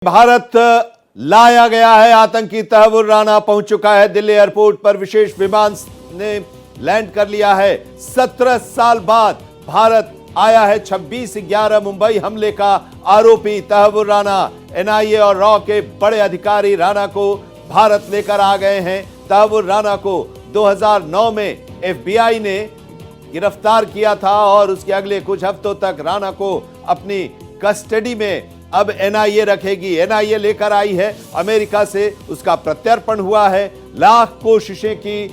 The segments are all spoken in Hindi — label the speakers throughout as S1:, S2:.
S1: भारत लाया गया है। आतंकी तहव्वुर राना पहुंच चुका है। दिल्ली एयरपोर्ट पर विशेष विमान ने लैंड कर लिया है। 17 साल बाद भारत आया है। 26/11 मुंबई हमले का आरोपी तहव्वुर राना, एनआईए और रॉ के बड़े अधिकारी राना को भारत लेकर आ गए हैं। तहव्वुर राना को 2009 में एफबीआई ने गिरफ्तार किया था और उसके अगले कुछ हफ्तों तक राना को अपनी कस्टडी में अब एनआईए रखेगी। एनआईए लेकर आई है अमेरिका से, उसका प्रत्यर्पण हुआ है। लाख कोशिशें की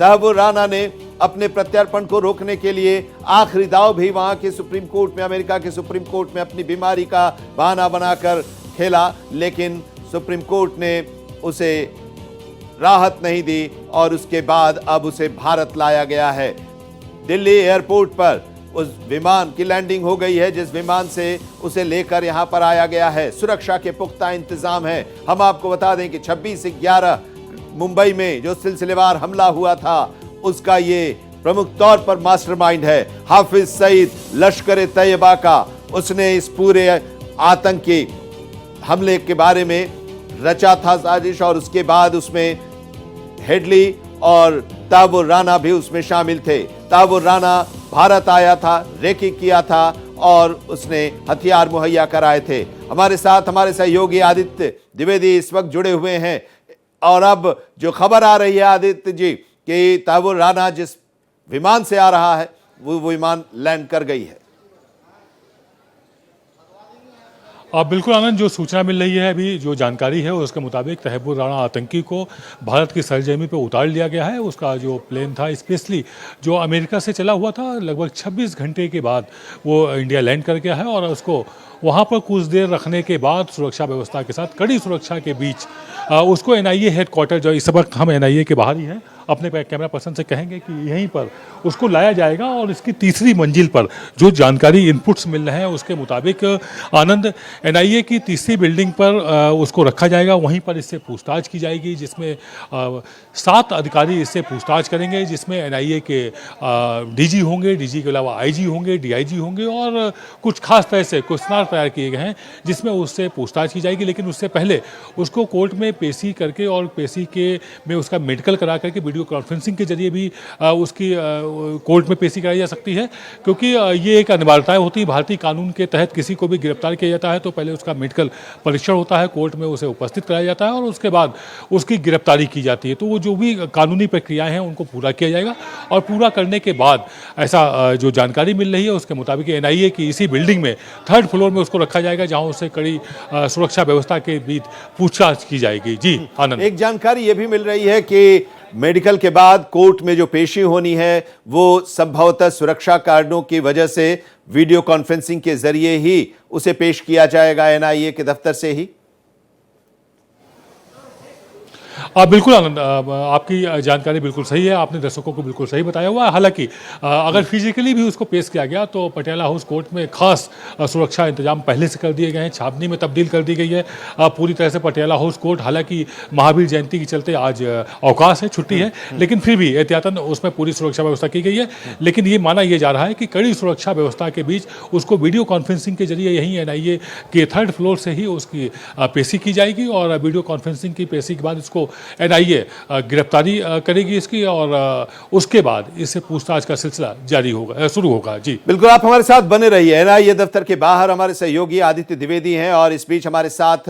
S1: तहव्वुर राना ने अपने प्रत्यर्पण को रोकने के लिए। आखिरी दांव भी वहां के सुप्रीम कोर्ट में, अमेरिका के सुप्रीम कोर्ट में अपनी बीमारी का बहाना बनाकर खेला, लेकिन सुप्रीम कोर्ट ने उसे राहत नहीं दी और उसके बाद अब उसे भारत लाया गया है। दिल्ली एयरपोर्ट पर उस विमान की लैंडिंग हो गई है जिस विमान से उसे लेकर यहां पर आया गया है। सुरक्षा के पुख्ता इंतजाम है। हम आपको बता दें कि 26/11 मुंबई में जो सिलसिलेवार हमला हुआ था उसका ये प्रमुख तौर पर मास्टरमाइंड है हाफिज सईद, लश्कर-ए-तैयबा का। उसने इस पूरे आतंकी हमले के बारे में रचा था साजिश और उसके बाद उसमें हेडली और तहव्वुर राना भी उसमें शामिल थे। तहव्वुर राना भारत आया था, रेकी किया था और उसने हथियार मुहैया कराए थे। हमारे साथ हमारे सहयोगी आदित्य द्विवेदी इस वक्त जुड़े हुए हैं और अब जो खबर आ रही है आदित्य जी कि तहव्वुर राना जिस विमान से आ रहा है वो विमान लैंड कर गई है।
S2: बिल्कुल आनंद, जो सूचना मिल रही है, अभी जो जानकारी है उसके मुताबिक तहव्वुर राना आतंकी को भारत की सरजमी पे उतार लिया गया है। उसका जो प्लेन था स्पेशली जो अमेरिका से चला हुआ था, लगभग 26 घंटे के बाद वो इंडिया लैंड कर गया है और उसको वहाँ पर कुछ देर रखने के बाद सुरक्षा व्यवस्था के साथ कड़ी सुरक्षा के बीच उसको एनआईए हेडक्वार्टर, जो इस वक्त हम एनआईए के बाहर ही हैं, अपने कैमरा पर्सन से कहेंगे कि यहीं पर उसको लाया जाएगा। और इसकी तीसरी मंजिल पर जो जानकारी इनपुट्स मिल रहे हैं उसके मुताबिक आनंद, एनआईए की तीसरी बिल्डिंग पर उसको रखा जाएगा। वहीं पर इससे पूछताछ की जाएगी जिसमें 7 अधिकारी इससे पूछताछ करेंगे, जिसमें एनआईए के डीजी होंगे, डीजी के अलावा आईजी होंगे, डीआईजी होंगे और कुछ खास तरह से क्वेश्चनर तैयार किए गए हैं जिसमें उससे पूछताछ की जाएगी। लेकिन उससे पहले उसको कोर्ट में पेशी करके और पेशी के में उसका मेडिकल करा करके वीडियो कॉन्फ्रेंसिंग के जरिए भी उसकी कोर्ट में पेशी कराई जा सकती है, क्योंकि ये एक अनिवार्यता होती है। भारतीय कानून के तहत किसी को भी गिरफ्तार किया जाता है तो पहले उसका मेडिकल परीक्षण होता है, कोर्ट में उसे उपस्थित कराया जाता है और उसके बाद उसकी गिरफ्तारी की जाती है। तो वो जो भी कानूनी प्रक्रियाएं हैं उनको पूरा किया जाएगा और पूरा करने के बाद ऐसा जो जानकारी मिल रही है उसके मुताबिक एनआईए की इसी बिल्डिंग में 3rd फ्लोर में उसको रखा जाएगा, जहां उससे कड़ी सुरक्षा व्यवस्था के बीच पूछताछ की जाएगी। जी आनंद,
S1: एक जानकारी ये भी मिल रही है कि मेडिकल के बाद कोर्ट में जो पेशी होनी है वो संभवतः सुरक्षा कारणों की वजह से वीडियो कॉन्फ्रेंसिंग के जरिए ही उसे पेश किया जाएगा एनआईए के दफ्तर से ही।
S2: बिल्कुल आनंद, आपकी जानकारी बिल्कुल सही है। आपने दर्शकों को बिल्कुल सही बताया हुआ है। हालांकि अगर फिजिकली भी उसको पेश किया गया तो पटियाला हाउस कोर्ट में खास सुरक्षा इंतजाम पहले से कर दिए गए हैं। छावनी में तब्दील कर दी गई है पूरी तरह से पटियाला हाउस कोर्ट। हालांकि महावीर जयंती के चलते आज अवकाश है, छुट्टी है, लेकिन फिर भी एहतियातन उसमें पूरी सुरक्षा व्यवस्था की गई है। लेकिन ये माना यह जा रहा है कि कड़ी सुरक्षा व्यवस्था के बीच उसको वीडियो कॉन्फ्रेंसिंग के जरिए यहीं एनआईए के 3rd फ्लोर से ही उसकी पेशी की जाएगी और वीडियो कॉन्फ्रेंसिंग की पेशी के बाद इसको एनआईए गिरफ्तारी करेगी इसकी और उसके बाद इससे पूछताछ का सिलसिला जारी होगा, शुरू होगा। जी
S1: बिल्कुल, आप हमारे साथ बने रहिए। एनआईए दफ्तर के बाहर हमारे सहयोगी आदित्य द्विवेदी हैं और इस बीच हमारे साथ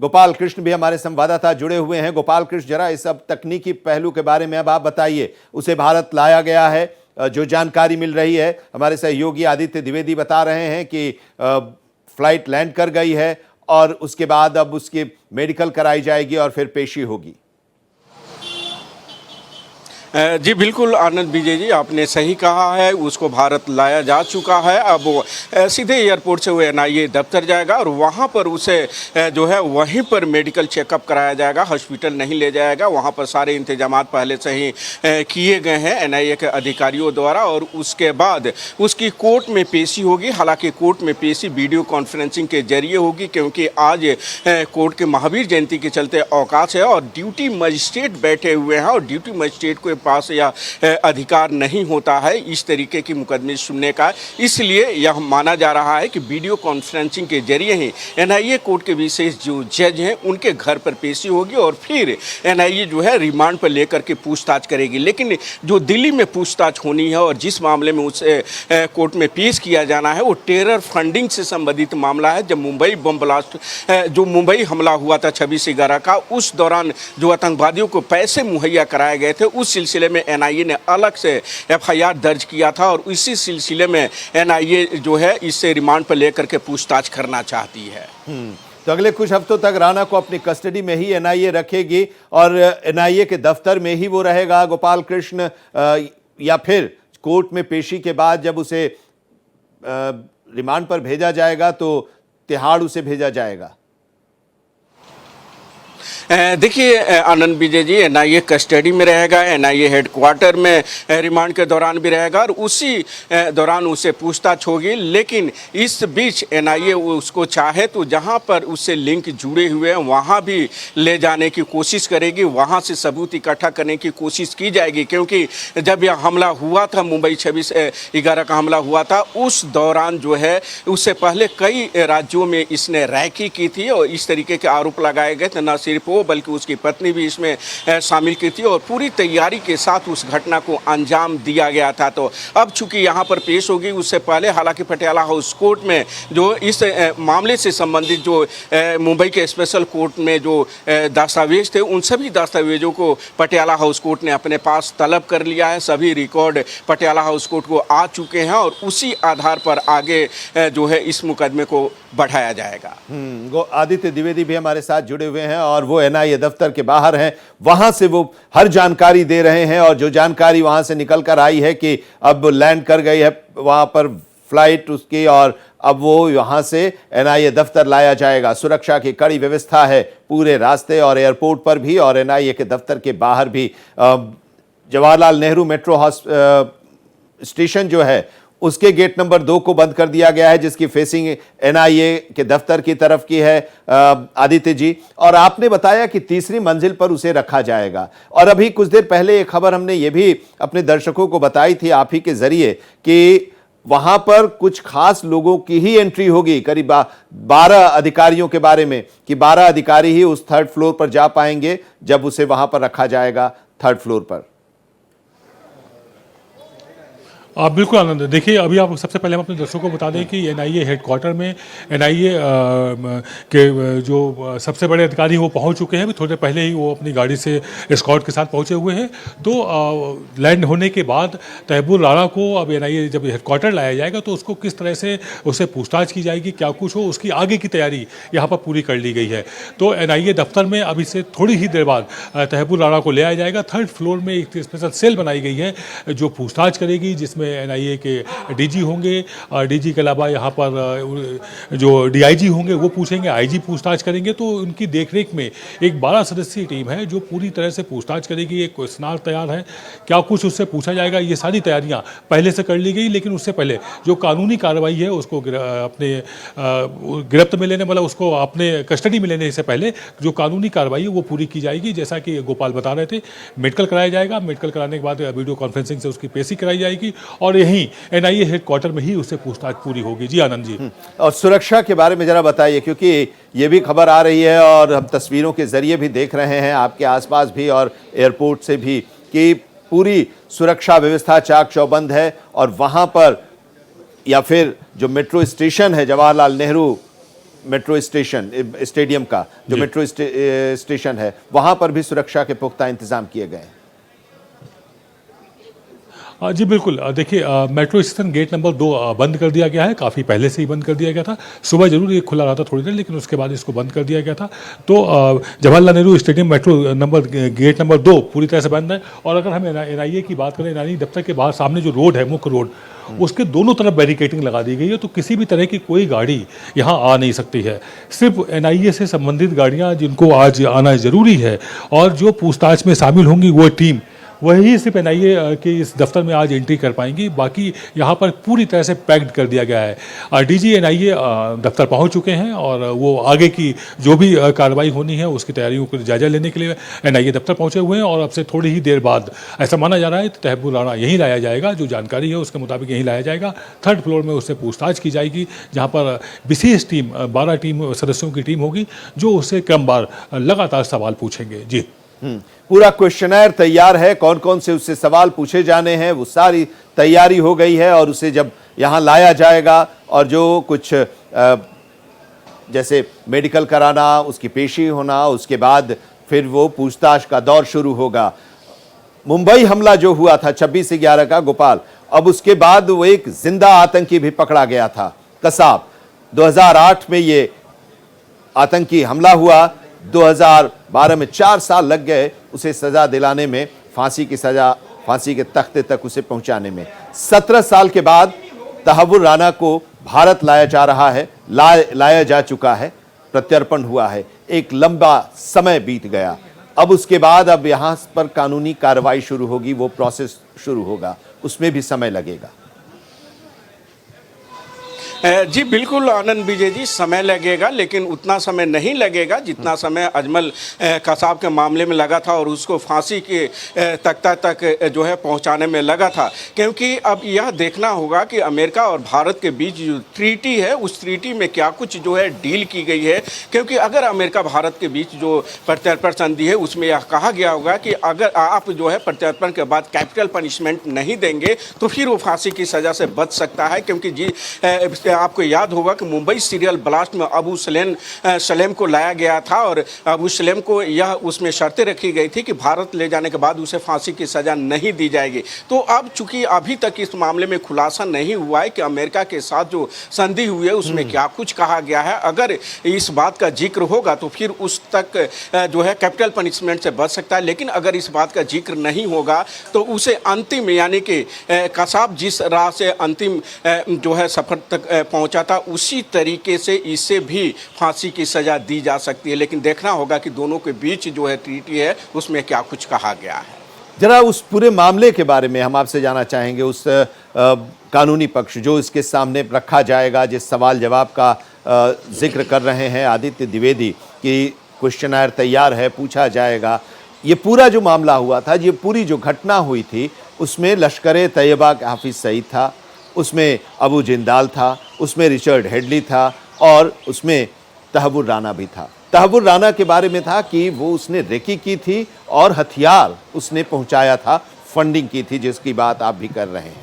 S1: गोपाल कृष्ण भी हमारे संवाददाता जुड़े हुए हैं। गोपाल कृष्ण, जरा इस अब तकनीकी पहलू के बारे में अब आप बताइए। उसे भारत लाया गया है, जो जानकारी मिल रही है हमारे सहयोगी आदित्य द्विवेदी बता रहे हैं कि फ्लाइट लैंड कर गई है और उसके बाद अब उसकी मेडिकल कराई जाएगी और फिर पेशी होगी।
S3: जी बिल्कुल आनंद, विजय जी आपने सही कहा है। उसको भारत लाया जा चुका है। अब वो सीधे एयरपोर्ट से वो एनआईए दफ्तर जाएगा और वहाँ पर उसे जो है वहीं पर मेडिकल चेकअप कराया जाएगा, हॉस्पिटल नहीं ले जाएगा। वहाँ पर सारे इंतजाम पहले से ही किए गए हैं एनआईए के अधिकारियों द्वारा और उसके बाद उसकी कोर्ट में पेशी होगी। हालांकि कोर्ट में पेशी वीडियो कॉन्फ्रेंसिंग के जरिए होगी, क्योंकि आज कोर्ट के महावीर जयंती के चलते अवकाश है और ड्यूटी मजिस्ट्रेट बैठे हुए हैं और ड्यूटी मजिस्ट्रेट को पास या अधिकार नहीं होता है इस तरीके की मुकदमे सुनने का। इसलिए यह माना जा रहा है कि वीडियो कॉन्फ्रेंसिंग के जरिए ही एनआईए कोर्ट के विशेष जो जज हैं उनके घर पर पेशी होगी और फिर एनआईए जो है रिमांड पर लेकर के पूछताछ करेगी। लेकिन जो दिल्ली में पूछताछ होनी है और जिस मामले में उसे कोर्ट में पेश किया जाना है वो टेरर फंडिंग से संबंधित मामला है। जब मुंबई बम ब्लास्ट जो मुंबई हमला हुआ था 26/11 का, उस दौरान जो आतंकवादियों को पैसे मुहैया कराए गए थे, उस सिलसिले में एनआईए ने अलग से एफआईआर दर्ज किया था और इसी सिलसिले में एनआईए जो है इससे रिमांड पर लेकर के पूछताछ करना चाहती है।
S1: तो अगले कुछ हफ्तों तक राणा को अपनी कस्टडी में ही एनआईए रखेगी और एनआईए के दफ्तर में ही वो रहेगा गोपाल कृष्ण, या फिर कोर्ट में पेशी के बाद जब उसे रिमांड पर भेजा जाएगा तो तिहाड़ उसे भेजा जाएगा?
S3: देखिए आनंद विजय जी, एनआईए कस्टडी में रहेगा, एनआईए हेडक्वार्टर में रिमांड के दौरान भी रहेगा और उसी दौरान उसे पूछताछ होगी। लेकिन इस बीच एनआईए उसको चाहे तो जहां पर उससे लिंक जुड़े हुए हैं वहां भी ले जाने की कोशिश करेगी, वहां से सबूत इकट्ठा करने की कोशिश की जाएगी। क्योंकि जब यह हमला हुआ था, मुंबई 26/11 का हमला हुआ था, उस दौरान जो है उससे पहले कई राज्यों में इसने रैकी की थी और इस तरीके के आरोप लगाए गए थे। न सिर्फ बल्कि उसकी पत्नी भी इसमें शामिल की थी और पूरी तैयारी के साथ उस घटना को अंजाम दिया गया था। तो अब चूंकि यहाँ पर पेश होगी, उससे पहले हालांकि पटियाला हाउस कोर्ट में जो इस मामले से संबंधित जो मुंबई के स्पेशल कोर्ट में जो दस्तावेज थे, उन सभी दस्तावेजों को पटियाला हाउस कोर्ट ने अपने पास तलब कर लिया है। सभी रिकॉर्ड पटियाला हाउस कोर्ट को आ चुके हैं और उसी आधार पर आगे जो है इस मुकदमे को बढ़ाया जाएगा।
S1: आदित्य द्विवेदी भी हमारे साथ जुड़े हुए हैं और वो एनआईए दफ्तर के बाहर हैं, वहां से वो हर जानकारी दे रहे हैं और जो जानकारी वहां से निकल कर आई है कि अब लैंड कर गई है वहां पर फ्लाइट उसकी और अब वो वहां से एनआईए दफ्तर लाया जाएगा। सुरक्षा की कड़ी व्यवस्था है पूरे रास्ते और एयरपोर्ट पर भी और एनआईए के दफ्तर के बाहर भी। जवाहरलाल नेहरू मेट्रो स्टेशन जो है उसके गेट नंबर 2 को बंद कर दिया गया है, जिसकी फेसिंग एनआईए के दफ्तर की तरफ की है आदित्य जी। और आपने बताया कि तीसरी मंजिल पर उसे रखा जाएगा और अभी कुछ देर पहले एक खबर हमने ये भी अपने दर्शकों को बताई थी आप ही के जरिए कि वहां पर कुछ खास लोगों की ही एंट्री होगी, करीब 12 अधिकारियों के बारे में, कि 12 अधिकारी ही उस 3rd फ्लोर पर जा पाएंगे जब उसे वहां पर रखा जाएगा 3rd फ्लोर पर।
S2: बिल्कुल आनंद, देखिए अभी आप सबसे पहले हम अपने दर्शकों को बता दें कि एनआईए हेडक्वार्टर में एनआईए के जो सबसे बड़े अधिकारी वो पहुंच चुके हैं। थोड़ी देर पहले ही वो अपनी गाड़ी से एस्कॉर्ट के साथ पहुंचे हुए हैं। तो लैंड होने के बाद तहब्बुर राणा को अब एनआईए जब हेडक्वार्टर लाया जाएगा तो उसको किस तरह से उससे पूछताछ की जाएगी, क्या कुछ हो, उसकी आगे की तैयारी यहाँ पर पूरी कर ली गई है। तो एनआईए दफ्तर में अभी से थोड़ी ही देर बाद तहब्बुर राणा को ले आया जाएगा। 3rd फ्लोर में एक स्पेशल सेल बनाई गई है जो पूछताछ करेगी, जिसमें एनआईए के डीजी होंगे और डीजी के अलावा यहाँ पर जो डीआईजी होंगे वो पूछेंगे, आईजी पूछताछ करेंगे। तो उनकी देखरेख में एक 12 सदस्यीय टीम है जो पूरी तरह से पूछताछ करेगी। एक क्वेश्चनर तैयार है, क्या कुछ उससे पूछा जाएगा, ये सारी तैयारियां पहले से कर ली गई। लेकिन उससे पहले जो कानूनी कार्रवाई है उसको अपने गिरफ्त में लेने, मतलब उसको अपने कस्टडी में लेने से पहले जो कानूनी कार्रवाई है वो पूरी की जाएगी। जैसा कि गोपाल बता रहे थे, मेडिकल कराया जाएगा, मेडिकल कराने के बाद वीडियो कॉन्फ्रेंसिंग से उसकी पेशी कराई जाएगी और यहीं एनआईए हेडक्वार्टर में ही उससे पूछताछ पूरी होगी। जी आनंद जी।
S1: और सुरक्षा के बारे में जरा बताइए, क्योंकि ये भी खबर आ रही है और हम तस्वीरों के जरिए भी देख रहे हैं आपके आसपास भी और एयरपोर्ट से भी कि पूरी सुरक्षा व्यवस्था चाक चौबंद है और वहां पर या फिर जो मेट्रो स्टेशन है Jawaharlal Nehru metro station stadium का जो मेट्रो स्टेशन है वहां पर भी सुरक्षा के पुख्ता इंतजाम किए गए हैं।
S2: जी बिल्कुल, देखिए मेट्रो स्टेशन गेट नंबर 2 बंद कर दिया गया है, काफ़ी पहले से ही बंद कर दिया गया था। सुबह जरूर ये खुला रहा था थोड़ी देर, लेकिन उसके बाद इसको बंद कर दिया गया था। तो Jawaharlal Nehru stadium metro gate number 2 पूरी तरह से बंद है। और अगर हम एनआईए की बात करें, एनआईए दफ्तर के बाहर सामने जो रोड है, मुख्य रोड, उसके दोनों तरफ बैरिकेटिंग लगा दी गई है। तो किसी भी तरह की कोई गाड़ी यहाँ आ नहीं सकती है। सिर्फ एनआईए से संबंधित गाड़ियाँ जिनको आज आना ज़रूरी है और जो पूछताछ में शामिल होंगी वो टीम वही सिर्फ एनआईए के इस दफ्तर में आज एंट्री कर पाएंगी, बाकी यहाँ पर पूरी तरह से पैक्ड कर दिया गया है। डीजी एनआईए दफ्तर पहुँच चुके हैं और वो आगे की जो भी कार्रवाई होनी है उसकी तैयारियों को जायजा लेने के लिए एनआईए दफ्तर पहुँचे हुए हैं और अब से थोड़ी ही देर बाद ऐसा माना जा रहा है तहब्बुर राणा यहीं लाया जाएगा। जो जानकारी है उसके मुताबिक यहीं लाया जाएगा। 3rd फ्लोर में उससे पूछताछ की जाएगी, जहाँ पर विशेष टीम 12 टीम सदस्यों की टीम होगी जो उससे क्रमवार लगातार सवाल पूछेंगे। जी
S1: पूरा क्वेश्चनर तैयार है, कौन कौन से उससे सवाल पूछे जाने हैं वो सारी तैयारी हो गई है और उसे जब यहाँ लाया जाएगा और जो कुछ जैसे मेडिकल कराना, उसकी पेशी होना, उसके बाद फिर वो पूछताछ का दौर शुरू होगा। मुंबई हमला जो हुआ था 26/11 का गोपाल, अब उसके बाद वो एक जिंदा आतंकी भी पकड़ा गया था, कसाब। 2008 में ये आतंकी हमला हुआ, 2012 में 4 साल लग गए उसे सजा दिलाने में, फांसी की सजा, फांसी के तख्ते तक उसे पहुंचाने में। 17 साल के बाद तहव्वुर राणा को भारत लाया जा रहा है, लाया जा चुका है, प्रत्यर्पण हुआ है। एक लंबा समय बीत गया, अब उसके बाद अब यहां पर कानूनी कार्रवाई शुरू होगी, वो प्रोसेस शुरू होगा, उसमें भी समय लगेगा।
S3: जी बिल्कुल आनंद विजय जी, समय लगेगा लेकिन उतना समय नहीं लगेगा जितना समय अजमल कसाब के मामले में लगा था और उसको फांसी के तख्ता तक जो है पहुंचाने में लगा था। क्योंकि अब यह देखना होगा कि अमेरिका और भारत के बीच जो ट्रीटी है उस ट्रीटी में क्या कुछ जो है डील की गई है। क्योंकि अगर अमेरिका भारत के बीच जो प्रत्यर्पण संधि है उसमें यह कहा गया होगा कि अगर आप जो है प्रत्यर्पण के बाद कैपिटल पनिशमेंट नहीं देंगे तो फिर वो फांसी की सज़ा से बच सकता है। क्योंकि जी आपको याद होगा कि मुंबई सीरियल ब्लास्ट में अबू सलेम को लाया गया था और अबू सलेम को यह उसमें शर्तें रखी गई थी कि भारत ले जाने के बाद उसे फांसी की सज़ा नहीं दी जाएगी। तो अब चूंकि अभी तक इस मामले में खुलासा नहीं हुआ है कि अमेरिका के साथ जो संधि हुई है उसमें क्या कुछ कहा गया है, अगर इस बात का जिक्र होगा तो फिर उस तक जो है कैपिटल पनिशमेंट से बच सकता है। लेकिन अगर इस बात का जिक्र नहीं होगा तो उसे अंतिम यानी कि कसाब जिस राह से अंतिम जो है सफर तक पहुंचा था उसी तरीके से इसे भी फांसी की सज़ा दी जा सकती है। लेकिन देखना होगा कि दोनों के बीच जो है ट्रीटी है उसमें क्या कुछ कहा गया है।
S1: जरा उस पूरे मामले के बारे में हम आपसे जानना चाहेंगे, उस कानूनी पक्ष जो इसके सामने रखा जाएगा, जिस सवाल जवाब का जिक्र कर रहे हैं आदित्य द्विवेदी कि क्वेश्चनर तैयार है, पूछा जाएगा। ये पूरा जो मामला हुआ था, ये पूरी जो घटना हुई थी उसमें लश्कर-ए-तैयबा का हाफिज सईद था, उसमें अबू जिंदाल था, उसमें रिचर्ड हेडली था और उसमें तहव्वुर राणा भी था। तहव्वुर राणा के बारे में था कि वो उसने रेकी की थी और हथियार उसने पहुंचाया था, फंडिंग की थी, जिसकी बात आप भी कर रहे हैं।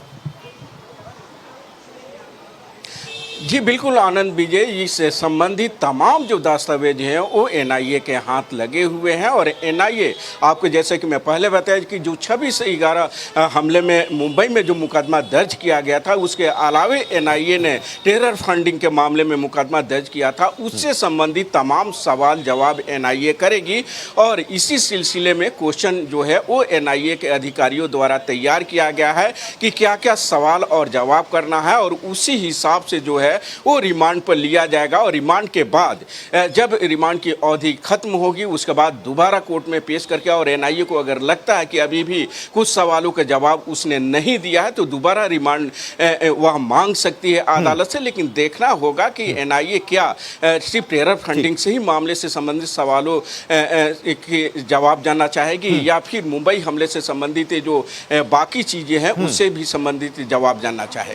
S3: जी बिल्कुल आनंद विजय, इससे संबंधित तमाम जो दस्तावेज हैं वो एनआईए के हाथ लगे हुए हैं और एनआईए आपको जैसे कि मैं पहले बताया कि जो 26/11 हमले में मुंबई में जो मुकदमा दर्ज किया गया था उसके अलावे एनआईए ने टेरर फंडिंग के मामले में मुकदमा दर्ज किया था, उससे संबंधित तमाम सवाल जवाब एनआईए करेगी। और इसी सिलसिले में क्वेश्चन जो है वो एनआईए के अधिकारियों द्वारा तैयार किया गया है कि क्या क्या सवाल और जवाब करना है और उसी हिसाब से जो है वो रिमांड पर लिया जाएगा। और रिमांड के बाद जब रिमांड की अवधि खत्म होगी उसके बाद दोबारा कोर्ट में पेश करके और एनआईए को अगर लगता है कि अभी भी कुछ सवालों का जवाब उसने नहीं दिया है तो दोबारा रिमांड वह मांग सकती है अदालत से। लेकिन देखना होगा कि एनआईए क्या सिर्फ टेरर फंडिंग से ही मामले से संबंधित सवालों के जवाब जानना चाहेगी या फिर मुंबई हमले से संबंधित जो बाकी चीज़ें हैं उससे भी संबंधित जवाब जानना चाहेगी।